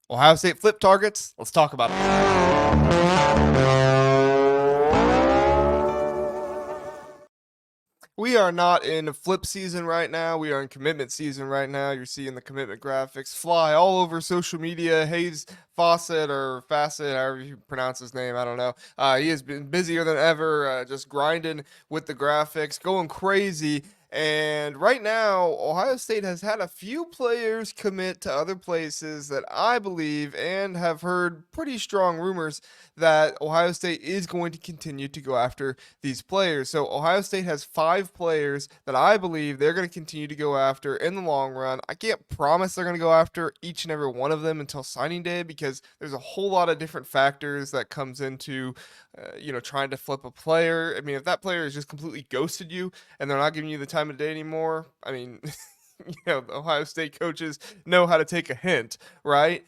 Ohio State flip targets. Let's talk about it. We are not in flip season right now. We are in commitment season right now. You're seeing the commitment graphics fly all over social media. Hayes Fawcett or Facet, however you pronounce his name, I don't know. He has been busier than ever, just grinding with the graphics, going crazy. And right now, Ohio State has had a few players commit to other places that I believe and have heard pretty strong rumors that Ohio State is going to continue to go after these players. So Ohio State has 5 players that I believe they're going to continue to go after in the long run. I can't promise they're going to go after each and every one of them until signing day because there's a whole lot of different factors that comes into, trying to flip a player. I mean, if that player has just completely ghosted you and they're not giving you the time of day anymore, I mean, the Ohio State coaches know how to take a hint, right?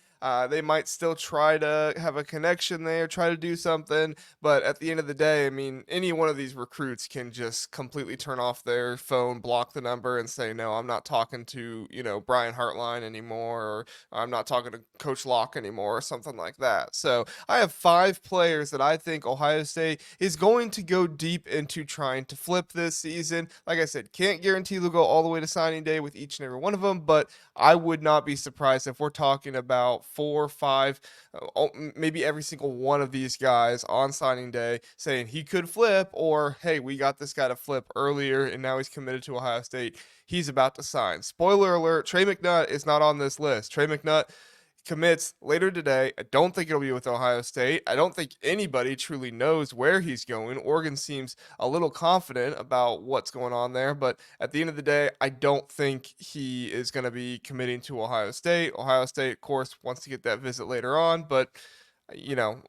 They might still try to have a connection there, try to do something, but at the end of the day, I mean, any one of these recruits can just completely turn off their phone, block the number, and say, "No, I'm not talking to Brian Hartline anymore, or I'm not talking to Coach Locke anymore," or something like that. So I have 5 players that I think Ohio State is going to go deep into trying to flip this season. Like I said, can't guarantee they'll go all the way to signing day with each and every one of them, but I would not be surprised if we're talking about 4 or 5, maybe every single one of these guys on signing day saying he could flip, or hey, we got this guy to flip earlier and now he's committed to Ohio State. He's about to sign. Spoiler alert, Trey McNutt is not on this list. Trey McNutt commits later today. I don't think it'll be with Ohio State. I don't think anybody truly knows where he's going. Oregon seems a little confident about what's going on there, but at the end of the day, I don't think he is going to be committing to Ohio State. Ohio State, of course, wants to get that visit later on, but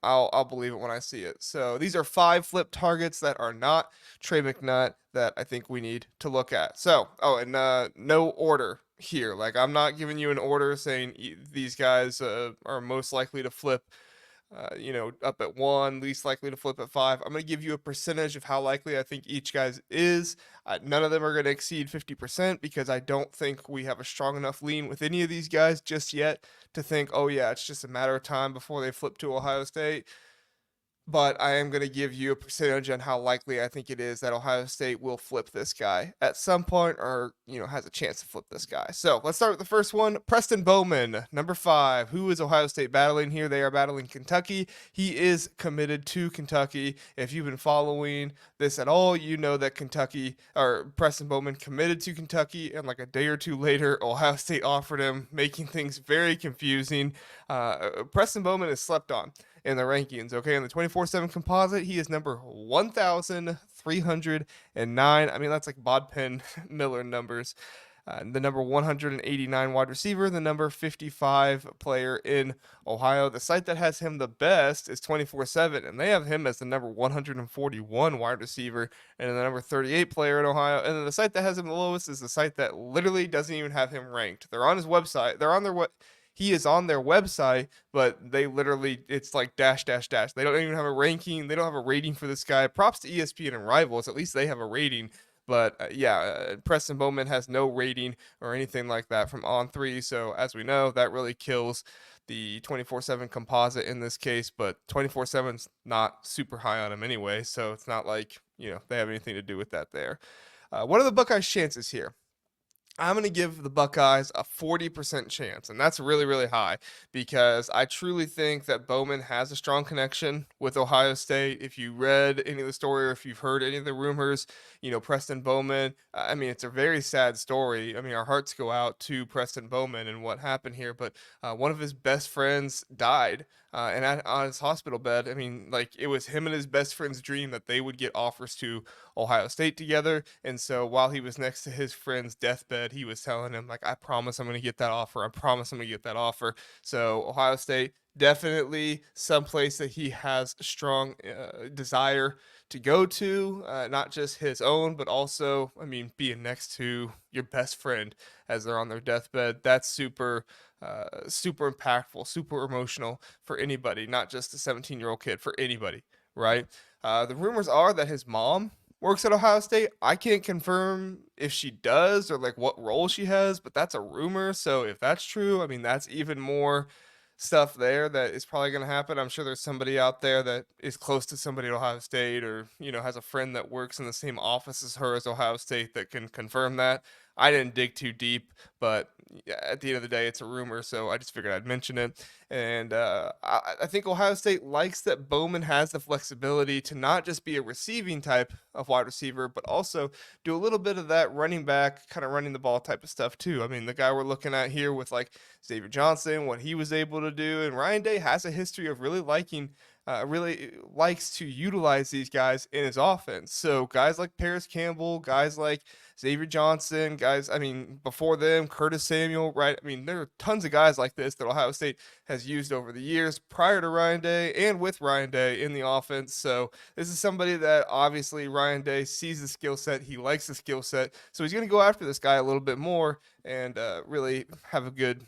I'll believe it when I see it. So these are 5 flip targets that are not Trey McNutt that I think we need to look at. So, and no order here. Like, I'm not giving you an order saying these guys are most likely to flip, up at 1, least likely to flip at 5. I'm going to give you a percentage of how likely I think each guy's is. None of them are going to exceed 50% because I don't think we have a strong enough lean with any of these guys just yet to think, oh, yeah, it's just a matter of time before they flip to Ohio State. But I am going to give you a percentage on how likely I think it is that Ohio State will flip this guy at some point, or has a chance to flip this guy. So let's start with the first one. Preston Bowman, number 5. Who is Ohio State battling here? They are battling Kentucky. He is committed to Kentucky. If you've been following this at all, you know that Preston Bowman committed to Kentucky, and like a day or two later, Ohio State offered him, making things very confusing. Preston Bowman is slept on in the rankings. Okay, in the 24/7 composite, he is number 1,309. I mean, that's like Bodpen Miller numbers. The number 189 wide receiver, the number 55 player in Ohio. The site that has him the best is 24/7, and they have him as the number 141 wide receiver and the number 38 player in Ohio. And then the site that has him the lowest is the site that literally doesn't even have him ranked. They're on his website. He is on their website, but they literally, it's like dash dash dash. They don't even have a ranking. They don't have a rating for this guy. Props to ESPN and Rivals. At least they have a rating. But Preston Bowman has no rating or anything like that from On3. So as we know, that really kills the 24/7 composite in this case. But 24/7's not super high on him anyway. So it's not like, they have anything to do with that there. What are the Buckeyes' chances here? I'm going to give the Buckeyes a 40% chance, and that's really, really high because I truly think that Bowman has a strong connection with Ohio State. If you read any of the story or if you've heard any of the rumors, Preston Bowman, I mean, it's a very sad story. I mean, our hearts go out to Preston Bowman and what happened here, but one of his best friends died. On his hospital bed, I mean, like, it was him and his best friend's dream that they would get offers to Ohio State together. And so while he was next to his friend's deathbed, he was telling him, like, I promise I'm going to get that offer. I promise I'm going to get that offer. So Ohio State, definitely someplace that he has a strong desire to go to, not just his own, but also, I mean, being next to your best friend as they're on their deathbed. That's super impactful, super emotional for anybody, not just a 17-year-old kid, for anybody, right? The rumors are that his mom works at Ohio State. I can't confirm if she does or like what role she has, but that's a rumor. So if that's true, I mean, that's even more stuff there that is probably going to happen. I'm sure there's somebody out there that is close to somebody at Ohio State, or, has a friend that works in the same office as her as Ohio State that can confirm that. I didn't dig too deep, but yeah, at the end of the day, it's a rumor, so I just figured I'd mention it. And I think Ohio State likes that Bowman has the flexibility to not just be a receiving type of wide receiver, but also do a little bit of that running back, kind of running the ball type of stuff too. I mean, the guy we're looking at here with like Xavier Johnson, what he was able to do, and Ryan Day has a history of really likes to utilize these guys in his offense. So guys like Paris Campbell, guys like Xavier Johnson, guys, I mean, before them, Curtis Samuel, right? I mean, there are tons of guys like this that Ohio State has used over the years prior to Ryan Day and with Ryan Day in the offense. So this is somebody that obviously Ryan Day sees the skill set. He likes the skill set. So he's going to go after this guy a little bit more and really have a good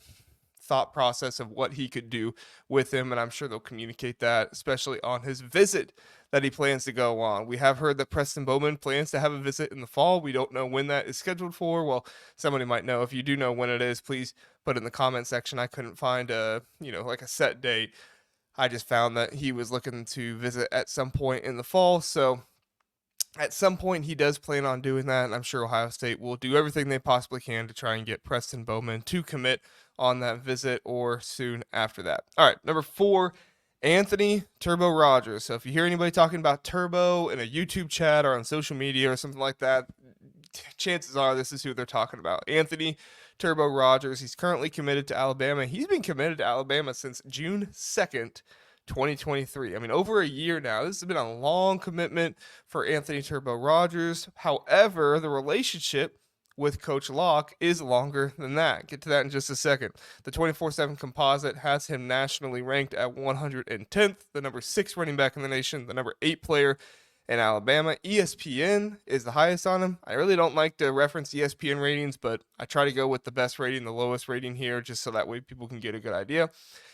thought process of what he could do with him, and I'm sure they'll communicate that, especially on his visit that he plans to go on. We have heard that Preston Bowman plans to have a visit in the fall. We don't know when that is scheduled for. Well, somebody might know. If you do know when it is, please put it in the comment section. I couldn't find like a set date. I just found that he was looking to visit at some point in the fall, so at some point he does plan on doing that, and I'm sure Ohio State will do everything they possibly can to try and get Preston Bowman to commit on that visit or soon after that. All right, number 4, Anthony Turbo Rogers. So if you hear anybody talking about Turbo in a YouTube chat or on social media or something like that, chances are this is who they're talking about. Anthony Turbo Rogers. He's currently committed to Alabama. He's been committed to Alabama since June 2nd, 2023. I mean, over a year now. This has been a long commitment for Anthony Turbo Rogers. However, the relationship with Coach Locke is longer than that. Get to that in just a second. The 24/7 composite has him nationally ranked at 110th, the number 6 running back in the nation, the number 8 player in Alabama. ESPN is the highest on him. I really don't like to reference ESPN ratings, but I try to go with the best rating, the lowest rating here, just so that way people can get a good idea.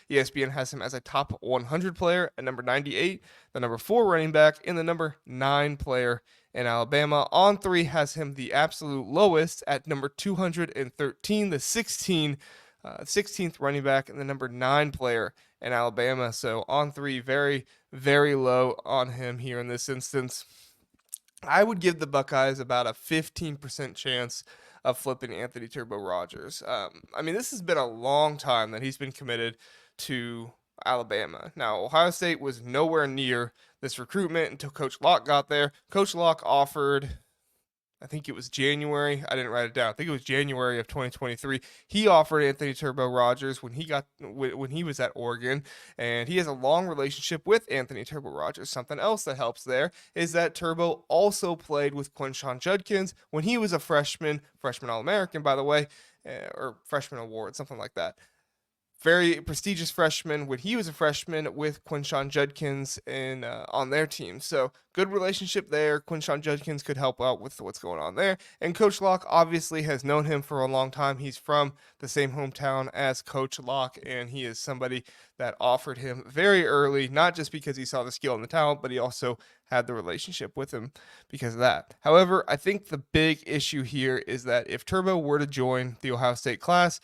ESPN has him as a top 100 player at number 98, the number 4 running back, and the number 9 player in Alabama. On3 has him the absolute lowest at number 213, the 16th running back, and the number 9 player in Alabama. So On3 very, very low on him here in this instance. I would give the Buckeyes about a 15% chance of flipping Anthony Turbo Rogers. I mean, this has been a long time that he's been committed to Alabama. Now, Ohio State was nowhere near this recruitment until Coach Locke got there. Coach Locke offered, I think it was January. I didn't write it down. I think it was January of 2023. He offered Anthony Turbo Rogers when he was at Oregon, and he has a long relationship with Anthony Turbo Rogers. Something else that helps there is that Turbo also played with Quinshon Judkins when he was a freshman All-American, by the way, or freshman award, something like that. Very prestigious freshman when he was a freshman with Quinshon Judkins on their team. So good relationship there. Quinshon Judkins could help out with what's going on there. And Coach Locke obviously has known him for a long time. He's from the same hometown as Coach Locke, and he is somebody that offered him very early, not just because he saw the skill and the talent, but he also had the relationship with him because of that. However, I think the big issue here is that if Turbo were to join the Ohio State class,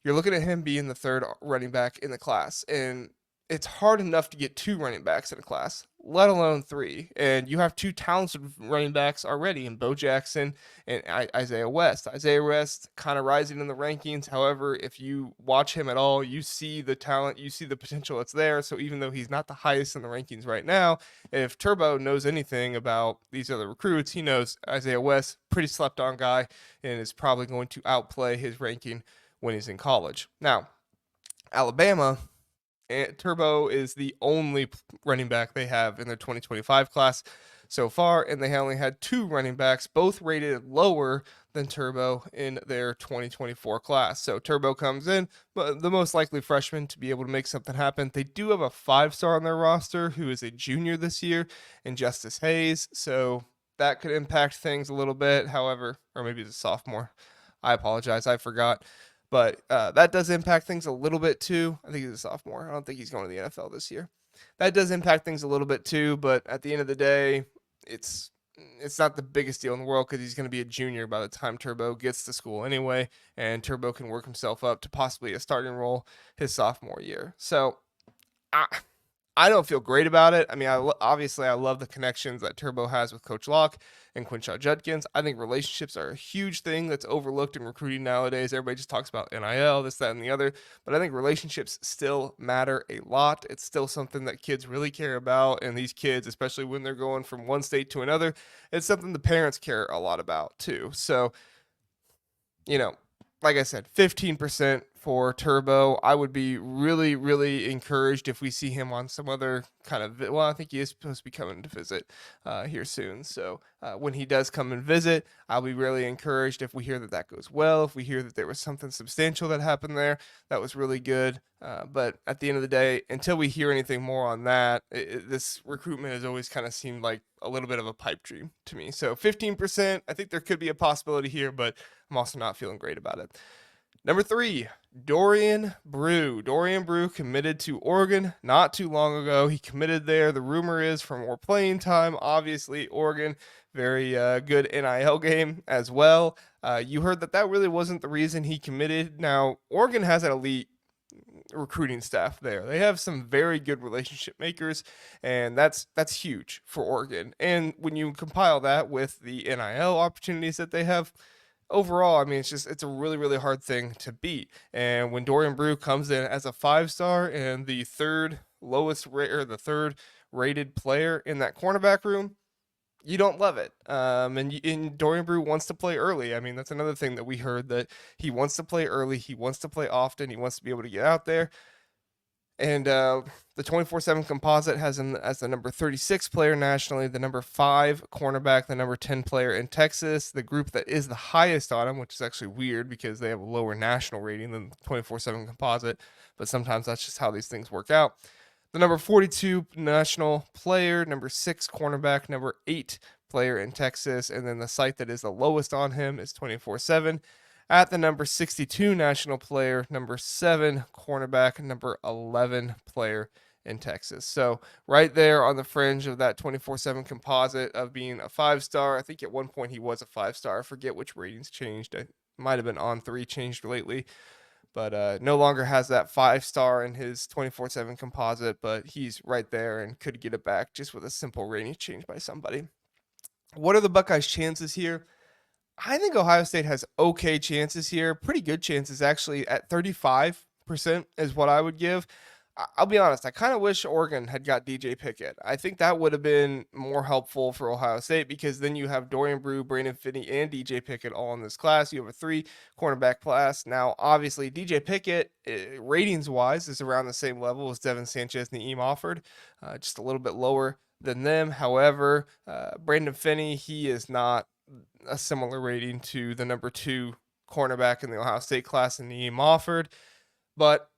you're looking at him being the 3rd running back in the class, and it's hard enough to get 2 running backs in a class, let alone 3. And you have 2 talented running backs already in Bo Jackson and Isaiah West. Isaiah West kind of rising in the rankings. However, if you watch him at all, you see the talent, you see the potential that's there. So even though he's not the highest in the rankings right now, if Turbo knows anything about these other recruits, he knows Isaiah West, pretty slept on guy, and is probably going to outplay his ranking when he's in college. Now, Alabama, Turbo is the only running back they have in their 2025 class so far, and they only had 2 running backs, both rated lower than Turbo in their 2024 class. So Turbo comes in, but the most likely freshman to be able to make something happen. They do have a 5-star on their roster who is a junior this year, in Justice Hayes, so that could impact things a little bit. However, or maybe it's a sophomore. I apologize, I forgot. But that does impact things a little bit too. I think he's a sophomore. I don't think he's going to the NFL this year. That does impact things a little bit too, but at the end of the day, it's it's not the biggest deal in the world because he's going to be a junior by the time Turbo gets to school anyway, and Turbo can work himself up to possibly a starting role his sophomore year. So I, I don't feel great about it. I mean, obviously I love the connections that Turbo has with Coach Locke and Quinshaw Judkins. I think relationships are a huge thing that's overlooked in recruiting nowadays. Everybody just talks about NIL, this, that, and the other, but I think relationships still matter a lot. It's still something that kids really care about, and these kids, especially when they're going from one state to another, it's something the parents care a lot about too. So, you know, like I said, 15% for Turbo. I would be really, really encouraged if we see him on some other kind of. Well, I think he is supposed to be coming to visit here soon. So when he does come and visit, I'll be really encouraged if we hear that that goes well. If we hear that there was something substantial that happened there, that was really good. But at the end of the day, until we hear anything more on that, this recruitment has always kind of seemed like a little bit of a pipe dream to me. So 15%, I think there could be a possibility here, but I'm also not feeling great about it. Number 3, Dorian Brew. Dorian Brew committed to Oregon not too long ago. He committed there. The rumor is for more playing time. Obviously, Oregon, very good NIL game as well. You heard that that really wasn't the reason he committed. Now, Oregon has an elite recruiting staff there. They have some very good relationship makers, and that's huge for Oregon. And when you compile that with the NIL opportunities that they have, overall, I mean, it's a really, really hard thing to beat. And when Dorian Brew comes in as a 5-star and the third the third rated player in that cornerback room, you don't love it. And Dorian Brew wants to play early. I mean, that's another thing that we heard, that he wants to play early. He wants to play often. He wants to be able to get out there. And the 24/7 composite has him as the number 36 player nationally, the number 5 cornerback, the number 10 player in Texas. The group that is the highest on him, which is actually weird because they have a lower national rating than the 24/7 composite, but sometimes that's just how these things work out. The number 42 national player, number 6 cornerback, number 8 player in Texas, and then the site that is the lowest on him is 24/7. At the number 62 national player, number 7 cornerback, number 11 player in Texas. So right there on the fringe of that 24/7 composite of being a 5-star. I think at one point he was a 5-star. I forget which ratings changed. It might have been On3 changed lately, but no longer has that 5-star in his 24/7 composite, but he's right there and could get it back just with a simple rating change by somebody. What are the Buckeyes' chances here? I think Ohio State has okay chances here, pretty good chances actually. At 35% is what I would give. I'll be honest, I kind of wish Oregon had got DJ Pickett. I think that would have been more helpful for Ohio State, because then you have Dorian Brew, Brandon Finney, and DJ Pickett all in this class. You have a 3 cornerback class. Now, obviously, DJ Pickett, ratings-wise, is around the same level as Devin Sanchez and Naeem Offord, just a little bit lower than them. However, Brandon Finney, he is not a similar rating to the number 2 cornerback in the Ohio State class in Naeem Offord. But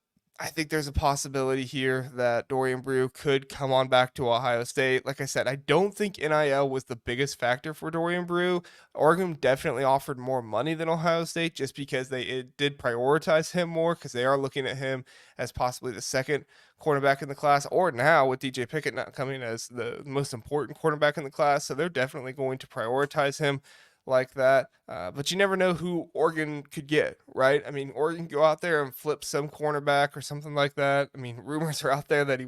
I think there's a possibility here that Dorian Brew could come on back to Ohio State. Like I said, I don't think NIL was the biggest factor for Dorian Brew. Oregon definitely offered more money than Ohio State, just because it did prioritize him more, because they are looking at him as possibly the second cornerback in the class, or now with DJ Pickett not coming as the most important cornerback in the class. So they're definitely going to prioritize him like that. But you never know who Oregon could get, right? I mean, Oregon go out there and flip some cornerback or something like that. I mean, rumors are out there that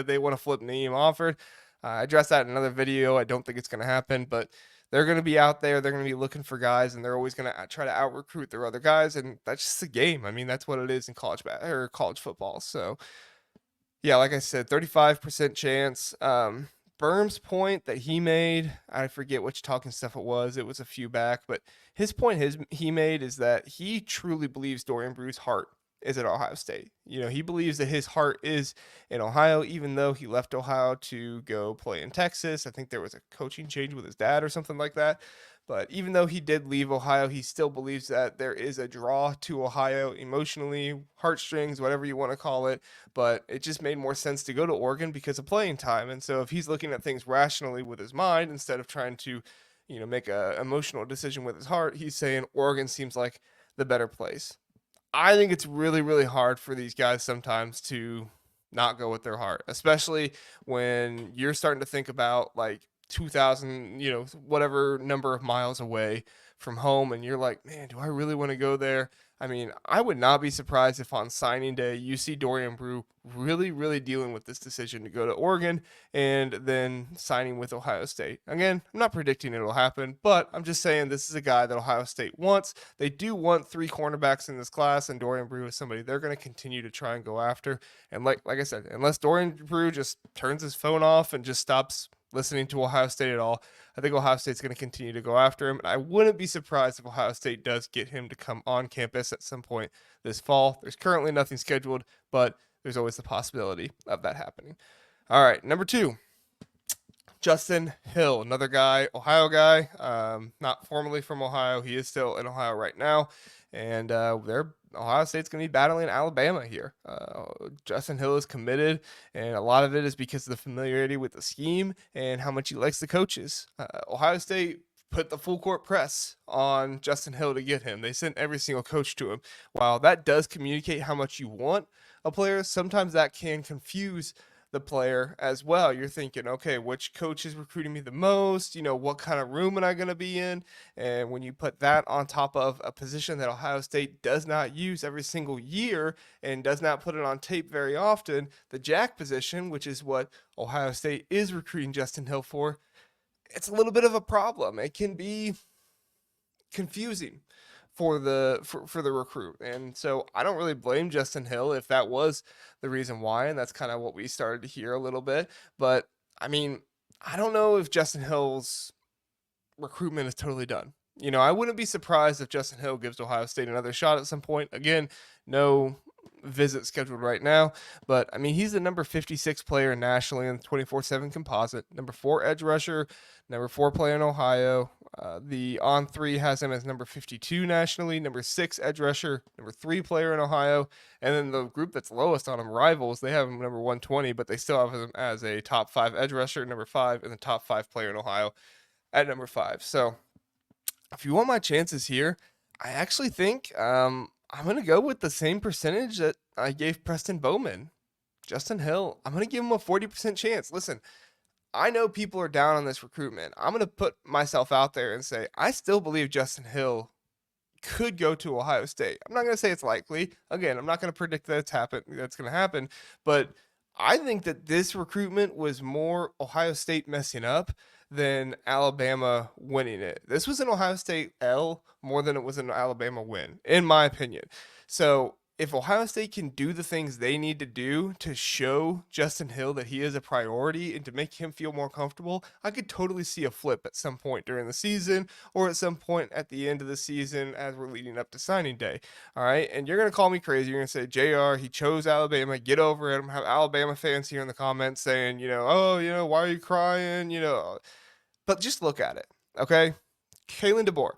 they want to flip Naeem Offord. I addressed that in another video. I don't think it's going to happen, but they're going to be out there. They're going to be looking for guys, and they're always going to try to out recruit their other guys, and that's just the game. I mean, that's what it is in college football. So yeah, like I said, 35% chance. Berm's point that he made, I forget which talking stuff it was a few back, but his point he made is that he truly believes Dorian Brew's heart is at Ohio State. You know, he believes that his heart is in Ohio, even though he left Ohio to go play in Texas. I think there was a coaching change with his dad or something like that. But even though he did leave Ohio, he still believes that there is a draw to Ohio emotionally, heartstrings, whatever you want to call it. But it just made more sense to go to Oregon because of playing time. And so if he's looking at things rationally with his mind instead of trying to, make a emotional decision with his heart, he's saying Oregon seems like the better place. I think it's really, really hard for these guys sometimes to not go with their heart, especially when you're starting to think about, like, 2,000, whatever number of miles away from home, and you're like, man, do I really want to go there? I mean, I would not be surprised if on signing day you see Dorian Brew really, really dealing with this decision to go to Oregon and then signing with Ohio State. Again, I'm not predicting it'll happen, but I'm just saying this is a guy that Ohio State wants. They do want 3 cornerbacks in this class, and Dorian Brew is somebody they're going to continue to try and go after. And like I said, unless Dorian Brew just turns his phone off and just stops listening to Ohio State at all, I think Ohio State's going to continue to go after him. And I wouldn't be surprised if Ohio State does get him to come on campus at some point this fall. There's currently nothing scheduled, but there's always the possibility of that happening. All right, number 2, Justin Hill, another guy, Ohio guy, not formerly from Ohio. He is still in Ohio right now, and Ohio State's going to be battling Alabama here. Justin Hill is committed, and a lot of it is because of the familiarity with the scheme and how much he likes the coaches. Ohio State put the full court press on Justin Hill to get him. They sent every single coach to him. While that does communicate how much you want a player, sometimes that can confuse the player as well. You're thinking, okay, which coach is recruiting me the most? What kind of room am I going to be in? And when you put that on top of a position that Ohio State does not use every single year and does not put it on tape very often, the jack position, which is what Ohio State is recruiting Justin Hill for, it's a little bit of a problem. It can be confusing for the recruit. And so I don't really blame Justin Hill if that was the reason why, and that's kind of what we started to hear a little bit. But I mean, I don't know if Justin Hill's recruitment is totally done. I wouldn't be surprised if Justin Hill gives Ohio State another shot at some point. Again, no visit scheduled right now, but I mean, he's the number 56 player nationally in the 24/7 composite, number 4 edge rusher, number 4 player in Ohio. The On3 has him as number 52 nationally, number 6 edge rusher, number 3 player in Ohio, and then the group that's lowest on him, Rivals, they have him number 120, but they still have him as a top 5 edge rusher, number 5, and the top 5 player in Ohio at number 5. So if you want my chances here, I actually think I'm going to go with the same percentage that I gave Preston Bowman. Justin Hill, I'm going to give him a 40% chance. Listen, I know people are down on this recruitment. I'm going to put myself out there and say I still believe Justin Hill could go to Ohio State. I'm not going to say it's likely. Again, I'm not going to predict that that's going to happen, but I think that this recruitment was more Ohio State messing up than Alabama winning it. This was an Ohio State L more than it was an Alabama win, in my opinion. So if Ohio State can do the things they need to do to show Justin Hill that he is a priority and to make him feel more comfortable, I could totally see a flip at some point during the season or at some point at the end of the season as we're leading up to signing day. All right. And you're going to call me crazy. You're going to say, JR, he chose Alabama. Get over it. I'm have Alabama fans here in the comments saying, why are you crying? But just look at it. Okay. Kalen DeBoer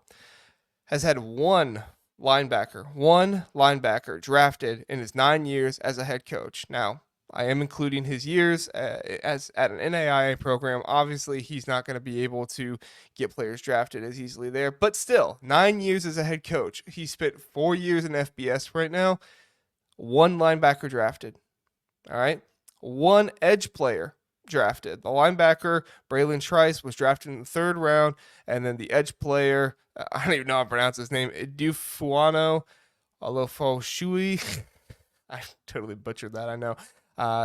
has had one linebacker drafted in his 9 years as a head coach. Now, I am including his years as at an NAIA program. Obviously, he's not going to be able to get players drafted as easily there, but still, 9 years as a head coach. He spent 4 years in FBS right now. One linebacker drafted. All right. One edge player drafted. The linebacker, Braylon Trice, was drafted in the 3rd round, and then the edge player, I don't even know how to pronounce his name, Idufuano Olofoshui. I totally butchered that, I know.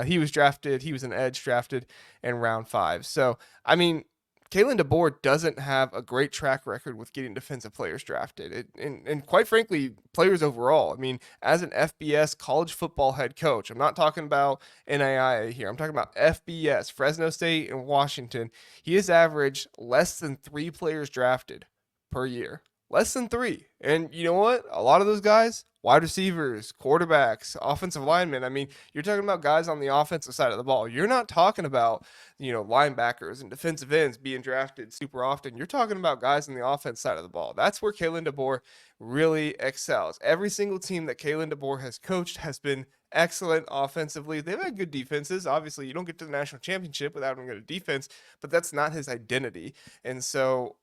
He was an edge drafted in round 5. So, I mean, Kalen DeBoer doesn't have a great track record with getting defensive players drafted. And quite frankly, players overall. I mean, as an FBS college football head coach, I'm not talking about NAIA here. I'm talking about FBS, Fresno State and Washington. He has averaged less than 3 players drafted per year. Less than 3. And you know what? A lot of those guys, wide receivers, quarterbacks, offensive linemen. I mean, you're talking about guys on the offensive side of the ball. You're not talking about, linebackers and defensive ends being drafted super often. You're talking about guys on the offense side of the ball. That's where Kalen DeBoer really excels. Every single team that Kalen DeBoer has coached has been excellent offensively. They've had good defenses. Obviously, you don't get to the national championship without having a good defense, but that's not his identity. And so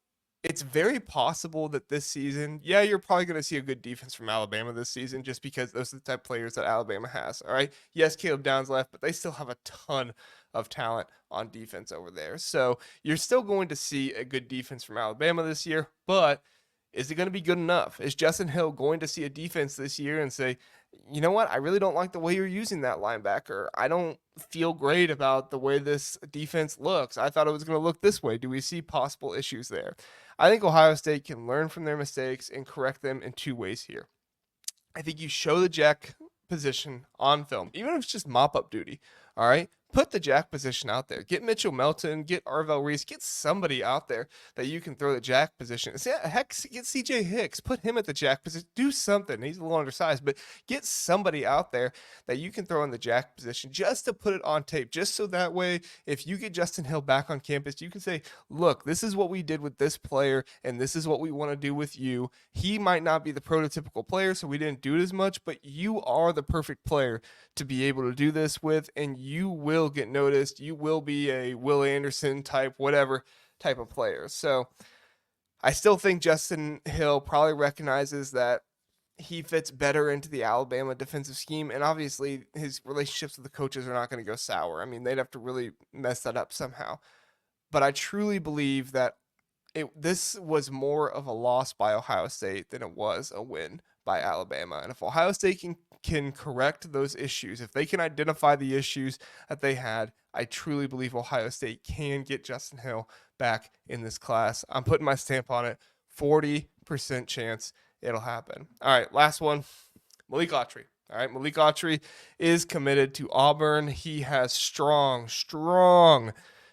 It's very possible that this season, yeah, you're probably going to see a good defense from Alabama this season just because those are the type of players that Alabama has. All right. Yes, Caleb Downs left, but they still have a ton of talent on defense over there. So you're still going to see a good defense from Alabama this year, but is it going to be good enough? Is Justin Hill going to see a defense this year and say, you know what? I really don't like the way you're using that linebacker. I don't feel great about the way this defense looks. I thought it was going to look this way. Do we see possible issues there? I think Ohio State can learn from their mistakes and correct them in two ways here. I think you show the jack position on film, even if it's just mop up duty. All right. Put the jack position out there. Get Mitchell Melton, get Arvell Reese, get somebody out there that you can throw the jack position. Heck, get CJ Hicks, put him at the jack position. Do something. He's a little undersized, but get somebody out there that you can throw in the jack position just to put it on tape, just so that way, if you get Justin Hill back on campus, you can say, look, this is what we did with this player, and this is what we want to do with you. He might not be the prototypical player, so we didn't do it as much, but you are the perfect player to be able to do this with, and you will get noticed. You will be a Will Anderson type, whatever type of player. So I still think Justin Hill probably recognizes that he fits better into the Alabama defensive scheme, and obviously his relationships with the coaches are not going to go sour. I mean, they'd have to really mess that up somehow. But I truly believe that this was more of a loss by Ohio State than it was a win by Alabama. And if Ohio State can correct those issues, if they can identify the issues that they had, I truly believe Ohio State can get Justin Hill back in this class. I'm putting my stamp on it. 40% chance it'll happen. All right, last one. Malik Autry. All right, Malik Autry is committed to Auburn. He has strong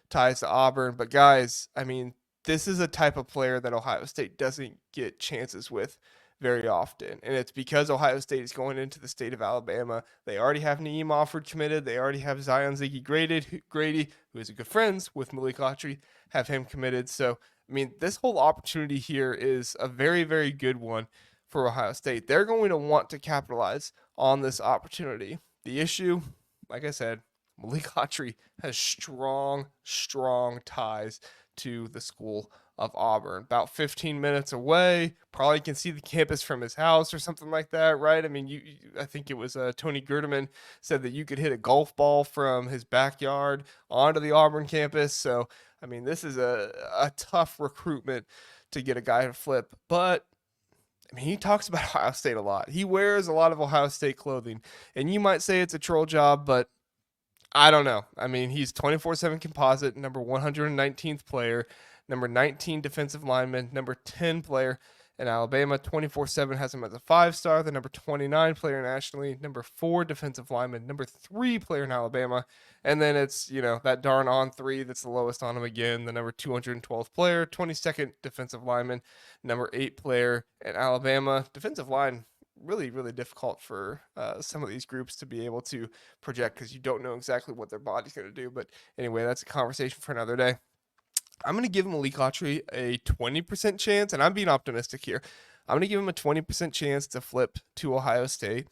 ties to Auburn. But guys, I mean, this is a type of player that Ohio State doesn't get chances with very often. And it's because Ohio State is going into the state of Alabama. They already have Naeem Offord committed. They already have Zion Ziggy Grady, who is a good friends with Malik Autry, have him committed. So, I mean, this whole opportunity here is a very, very good one for Ohio State. They're going to want to capitalize on this opportunity. The issue, like I said, Malik Autry has strong ties to the school of Auburn. About 15 minutes away, probably can see the campus from his house or something like that, right? I mean, I think it was Tony Gerdeman said that you could hit a golf ball from his backyard onto the Auburn campus. So, I mean, this is a tough recruitment to get a guy to flip. But, I mean, he talks about Ohio State a lot. He wears a lot of Ohio State clothing. And you might say it's a troll job, but I don't know. I mean, he's 24/7 composite, number 119th player, number 19 defensive lineman, number 10 player in Alabama. 24/7 has him as a 5-star, the number 29 player nationally, number 4 defensive lineman, number 3 player in Alabama. And then it's, that darn on 3 that's the lowest on him again, the number 212th player, 22nd defensive lineman, number 8 player in Alabama. Defensive line, really, really difficult for some of these groups to be able to project because you don't know exactly what their body's going to do. But anyway, that's a conversation for another day. I'm going to give Malik Autry a 20% chance, and I'm being optimistic here. I'm going to give him a 20% chance to flip to Ohio State.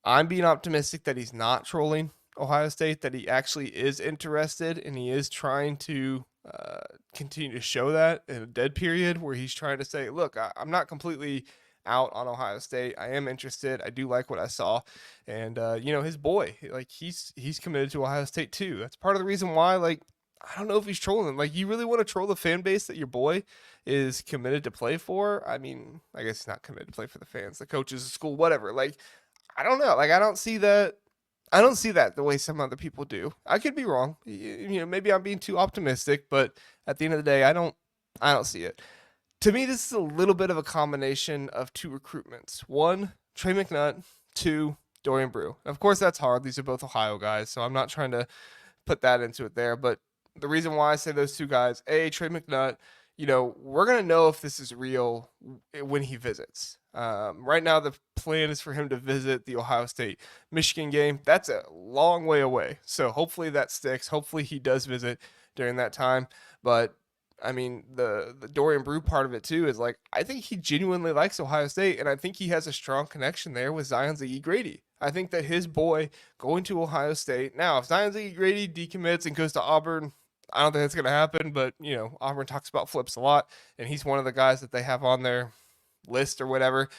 I'm being optimistic that he's not trolling Ohio State, that he actually is interested and he is trying to continue to show that in a dead period where he's trying to say, look, I'm not completely out on Ohio State. I am interested. I do like what I saw. And, his boy, like he's committed to Ohio State too. That's part of the reason why, like, I don't know if he's trolling them. Like, you really want to troll the fan base that your boy is committed to play for? I mean, I guess he's not committed to play for the fans, the coaches, the school, whatever. Like, I don't know. Like, I don't see that. I don't see that the way some other people do. I could be wrong. Maybe I'm being too optimistic, but at the end of the day, I don't see it. To me, this is a little bit of a combination of two recruitments. One, Trey McNutt. Two, Dorian Brew. Of course, that's hard. These are both Ohio guys, so I'm not trying to put that into it there. But the reason why I say those two guys, Trey McNutt, we're going to know if this is real when he visits. Right now, the plan is for him to visit the Ohio State-Michigan game. That's a long way away. So hopefully that sticks. Hopefully he does visit during that time. But I mean, the Dorian Brew part of it too is like, I think he genuinely likes Ohio State, and I think he has a strong connection there with Zion Ziggy Grady. I think that his boy going to Ohio State. Now, if Zion Ziggy Grady decommits and goes to Auburn, I don't think that's going to happen, but, Auburn talks about flips a lot, and he's one of the guys that they have on their list or whatever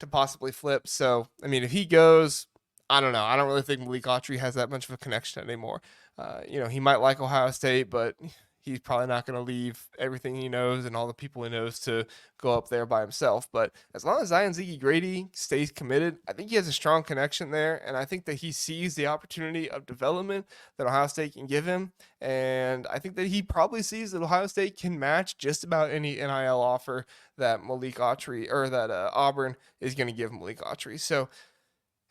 to possibly flip. So, I mean, if he goes, I don't know. I don't really think Malik Autry has that much of a connection anymore. He might like Ohio State, but he's probably not going to leave everything he knows and all the people he knows to go up there by himself. But as long as Zion Ziggy Grady stays committed, I think he has a strong connection there. And I think that he sees the opportunity of development that Ohio State can give him. And I think that he probably sees that Ohio State can match just about any NIL offer that Malik Autry or that Auburn is going to give Malik Autry. So,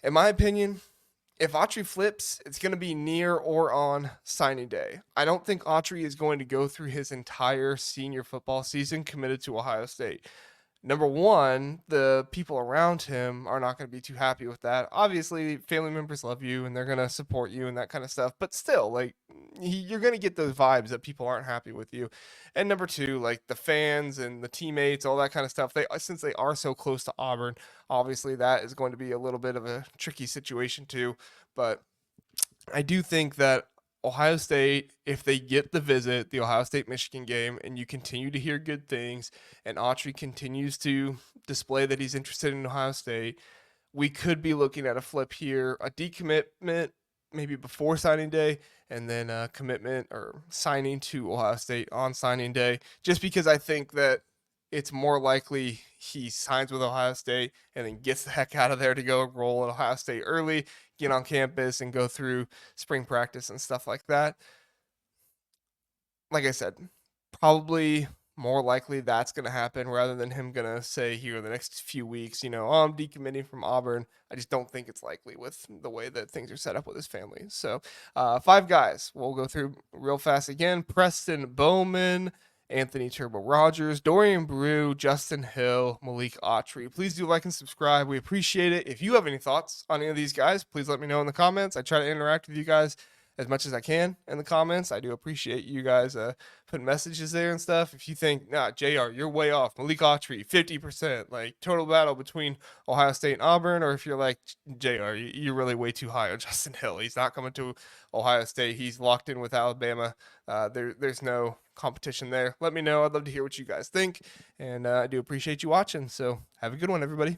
in my opinion, if Autry flips, it's going to be near or on signing day. I don't think Autry is going to go through his entire senior football season committed to Ohio State. Number one, the people around him are not going to be too happy with that. Obviously, family members love you and they're going to support you and that kind of stuff. But still, like, you're going to get those vibes that people aren't happy with you. And number two, like the fans and the teammates, all that kind of stuff. Since they are so close to Auburn, obviously that is going to be a little bit of a tricky situation too. But I do think that Ohio State, if they get the visit, the Ohio State Michigan game, and you continue to hear good things, and Autry continues to display that he's interested in Ohio State, we could be looking at a flip here, a decommitment maybe before signing day, and then a commitment or signing to Ohio State on signing day, just because I think that it's more likely he signs with Ohio State and then gets the heck out of there to go roll at Ohio State early, get on campus and go through spring practice and stuff like that. Like I said, probably more likely that's going to happen rather than him going to say here in the next few weeks, I'm decommitting from Auburn. I just don't think it's likely with the way that things are set up with his family. So 5 guys we'll go through real fast again. Preston Bowman, Anthony Turbo Rogers, Dorian Brew, Justin Hill, Malik Autry. Please do like and subscribe. We appreciate it. If you have any thoughts on any of these guys, please let me know in the comments. I try to interact with you guys as much as I can in the comments. I do appreciate you guys putting messages there and stuff. If you think, JR, you're way off. Malik Autry, 50%, like total battle between Ohio State and Auburn, or if you're like, JR, you're really way too high on Justin Hill. He's not coming to Ohio State. He's locked in with Alabama. There's no competition there. Let me know. I'd love to hear what you guys think. And I do appreciate you watching. So have a good one, everybody.